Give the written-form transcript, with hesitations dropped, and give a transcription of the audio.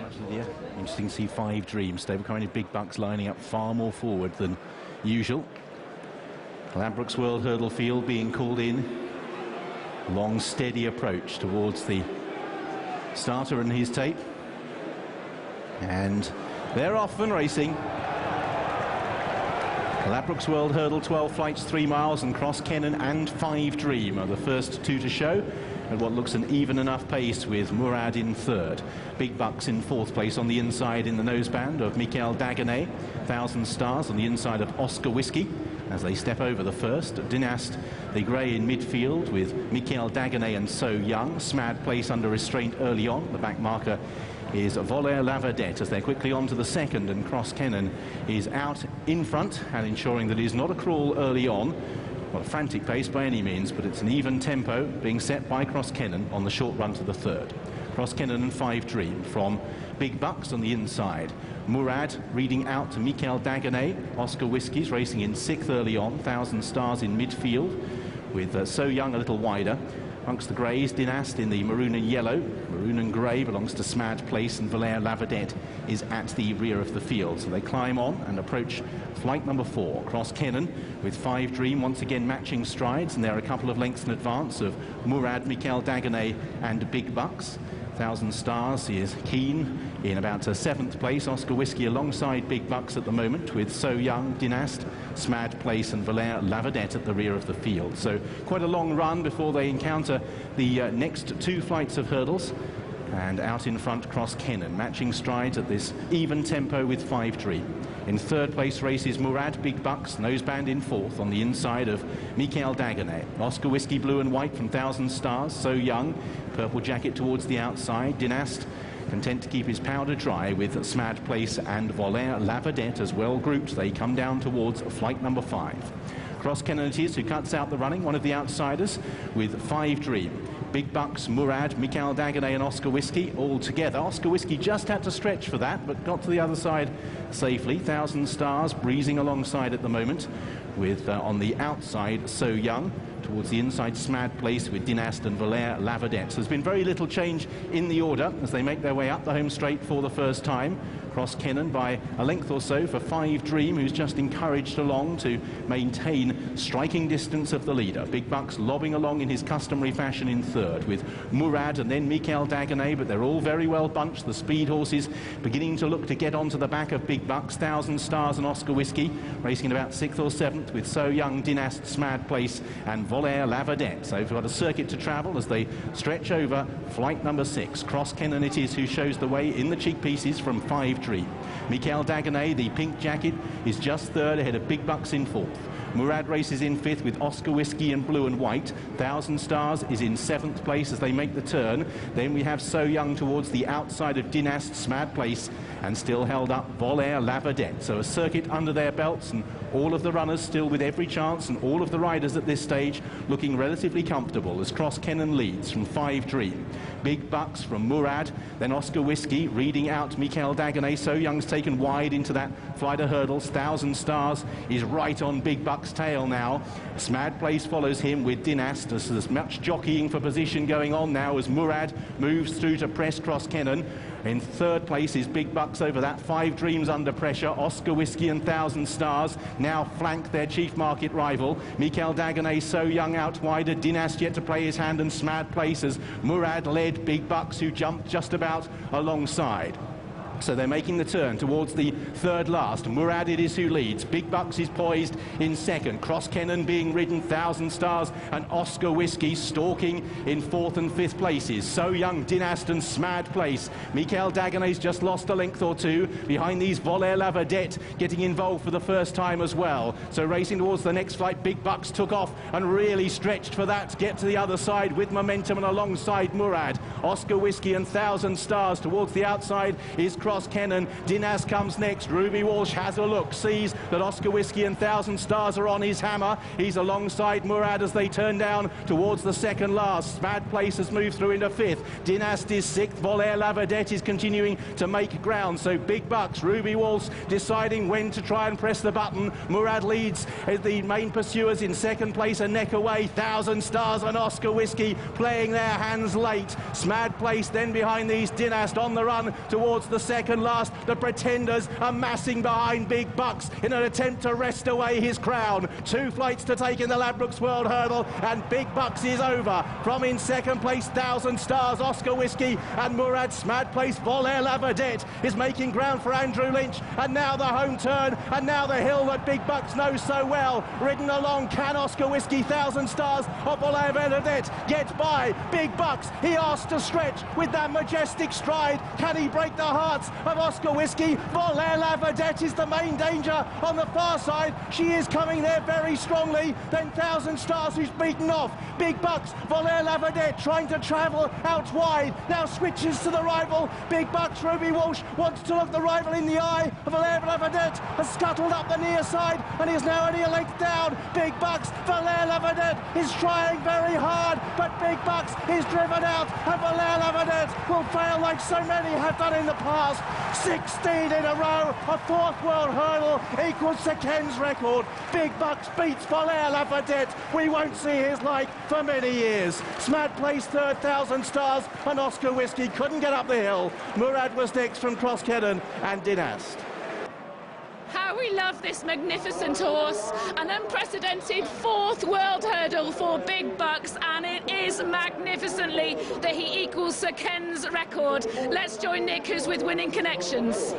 much, Lydia. Interesting to see Five Dreams. Stable kind of Big Bucks lining up far more forward than usual. Ladbrokes World Hurdle Field being called in. Long, steady approach towards the starter and his tape. And they're off and racing. Ladbrokes World Hurdle, 12 flights, 3 miles, and Cross Kennan and Five Dream are the first two to show at what looks an even enough pace, with Murad in third. Big Bucks in fourth place on the inside in the noseband of Michael Dagenet. 1,000 Stars on the inside of Oscar Whiskey as they step over the first. Dynast, the grey in midfield with Michael Dagenet and So Young. Smad place under restraint early on. The back marker is Voler Lavadette as they're quickly on to the second, and Cross Kennan is out in front and ensuring that it is not a crawl early on. Not a frantic pace by any means, but it's an even tempo being set by Cross Kennan on the short run to the third. Cross Kennan and Five Dream from Big Bucks on the inside. Murad reading out to Michael Dagenet. Oscar Whiskey's racing in sixth early on. 1,000 Stars in midfield with So Young a little wider. Amongst the greys, Dynast in the maroon and yellow. Maroon and grey belongs to Smad Place, and Voler Lavadette is at the rear of the field. So they climb on and approach flight number 4. Cross Kennan with Five Dream once again matching strides, and they're a couple of lengths in advance of Murad, Michael Dagenet and Big Bucks. 1,000 Stars is keen in about seventh place. Oscar Whiskey alongside Big Bucks at the moment, with So Young, Dynast, Smad Place and Voler Lavadette at the rear of the field. So quite a long run before they encounter the next two flights of hurdles. And out in front, Cross Kennan, matching strides at this even tempo with Five Dream. In third place races Murad, Big Bucks, noseband in fourth on the inside of Michael Dagenet. Oscar Whiskey blue and white from 1,000 Stars. So Young, purple jacket towards the outside. Dynast content to keep his powder dry with Smad Place and Voler Lavadette as well grouped. They come down towards flight number 5. Cross Kennan it is who cuts out the running, one of the outsiders, with Five Dream. Big Bucks, Murad, Michael Dagenet and Oscar Whiskey all together. Oscar Whiskey just had to stretch for that, but got to the other side safely. 1,000 Stars breezing alongside at the moment, with on the outside So Young. Towards the inside, Smad Place with Dynast and Voler Lavadette. So there's been very little change in the order as they make their way up the home straight for the first time. Cross Kennan by a length or so for Five Dream, who's just encouraged along to maintain striking distance of the leader. Big Bucks lobbing along in his customary fashion in third, with Murad and then Michael Dagenet, but they're all very well bunched. The speed horses beginning to look to get onto the back of Big Bucks. 1,000 Stars and Oscar Whiskey racing in about 6th or 7th, with So Young, Dynast, Smad Place and Voler Lavadette. So we've got a circuit to travel as they stretch over flight number 6. Cross Kennan it is who shows the way in the cheek pieces from Five Dream. Michael Dagenet, the pink jacket, is just third ahead of Big Bucks in fourth. Murad races in fifth with Oscar Whiskey in blue and white. 1,000 Stars is in 7th place as they make the turn. Then we have So Young towards the outside of Dynast, Smad Place, and still held up Voler Lavadette. So a circuit under their belts, and all of the runners still with every chance, and all of the riders at this stage looking relatively comfortable as Cross Kennan leads from Five Dream. Big Bucks from Murad, then Oscar Whiskey reading out Michael Dagenet. So Young's taken wide into that flight of hurdles. 1,000 Stars is right on Big Bucks' tail now. Smad Place follows him with Dynast. There's much jockeying for position going on now as Murad moves through to press Cross Kennan. In third place is Big Bucks over that. Five Dreams under pressure. Oscar Whiskey and 1,000 Stars now flank their chief market rival. Michael Dagenet, So Young out wider. Dynast yet to play his hand, and Smad Place as Murad led Big Bucks, who jumped just about alongside. So they're making the turn towards the third last. Murad it is who leads. Big Bucks is poised in second. Cross Kennan being ridden. 1,000 Stars and Oscar Whiskey stalking in 4th and 5th places. So Young, Dynast and Smad Place. Michael Dagenet's just lost a length or two. Behind these, Voler Lavadette getting involved for the first time as well. So racing towards the next flight, Big Bucks took off and really stretched for that to get to the other side with momentum, and alongside Murad. Oscar Whiskey and 1,000 Stars towards the outside is Cross Kennan. Dinas comes next. Ruby Walsh has a look, sees that Oscar Whiskey and Thousand Stars are on his hammer. He's alongside Murad as they turn down towards the second last. Mad Place has moved through into fifth. Dinast is sixth. Volaire La Vedette is continuing to make ground. So Big Bucks, Ruby Walsh deciding when to try and press the button. Murad leads the main pursuers in second place, a neck away. Thousand Stars and Oscar Whiskey playing their hands late. Mad Place then behind these. Dinast on the run towards the second last. The Pretenders are massing behind Big Bucks in an attempt to wrest away his crown. 2 flights to take in the Ladbrokes World Hurdle, and Big Bucks is over. From in second place, Thousand Stars, Oscar Whiskey and Murad. Mad Place, Volaire La Vedette is making ground for Andrew Lynch, and now the home turn, and now the hill that Big Bucks knows so well. Ridden along, can Oscar Whiskey, Thousand Stars or Volaire La Vedette get by Big Bucks? He asks to stretch with that majestic stride. Can he break the hearts of Oscar Whiskey? Volaire La Vedette is the main danger on the far side. She is coming there very strongly. Then Thousand Stars, who's beaten off Big Bucks. Volaire La Vedette trying to travel out wide. Now switches to the rival. Big Bucks, Ruby Walsh wants to look the rival in the eye. Volaire La Vedette has scuttled up the near side and is now only a length down. Big Bucks, Volaire La Vedette is trying very hard, but Big Bucks is driven out, and Volaire La Vedette will fail like so many have done in the past. 16 in a row, a 4th world hurdle equals Sir Ken's record. Big Bucks beats Volaire La Vedette. We won't see his like for many years. Mad Place third, Thousand Stars and Oscar Whiskey couldn't get up the hill. Murad was next from Cross Kennan and Dinast. How we love this magnificent horse. An unprecedented 4th world hurdle for Big Bucks, and it is magnificently that he equals Sir Ken's record. Let's join Nick, who's with Winning Connections.